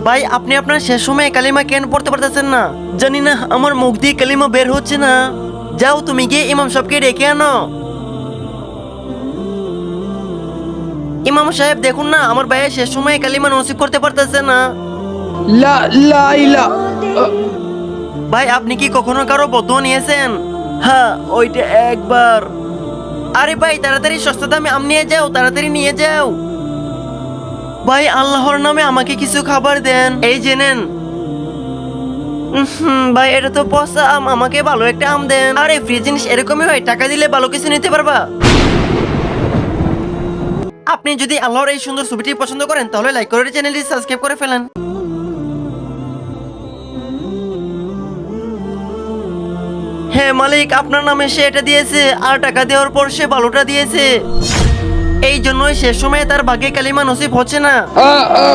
ভাই আপনি আপনার শেষ সময়ে কালিমা কেন পড়তে পারতেছেন না? জানি না, আমার মুখ দিয়ে কালিমা বের হচ্ছে না। যাও তুমি গিয়ে ইমাম সাহেবকে ডেকে আনো। ইমাম সাহেব দেখুন না, আমার ভাইয়ের শেষ সময়ে কালিমা নসিব করতে পারতেছে না। লা লা ইলা ভাই আপনি কি কখনো কারো বদুয়া নিয়েছেন? হ্যাঁ, ওইটা একবার। আরে ভাই তাড়াতাড়ি সস্তা দামে আম নিয়ে যাও, তাড়াতাড়ি নিয়ে যাও। ভাই আল্লাহর নামে আমাকে কিছু খাবার দেন, এই যে নেন। ভাই এটা তো পচা আম, আমাকে ভালো একটা আম দেন। আরে ফ্রি জিনিস এরকমই হয়, টাকা দিলে ভালো কিছু নিতে পারবা। আপনি যদি আল্লাহর এই সুন্দর ছবিটি পছন্দ করেন তাহলে লাইক করে চ্যানেলটি সাবস্ক্রাইব করে ফেলেন। হ্যাঁ মালিক, আপনার নামে সে এটা দিয়েছে, আর টাকা দেওয়ার পর সে ভালোটা দিয়েছে। এই জন্যই শেষ সময়ে তার ভাগ্যে কালিমা নসিব হচ্ছে না। আ আ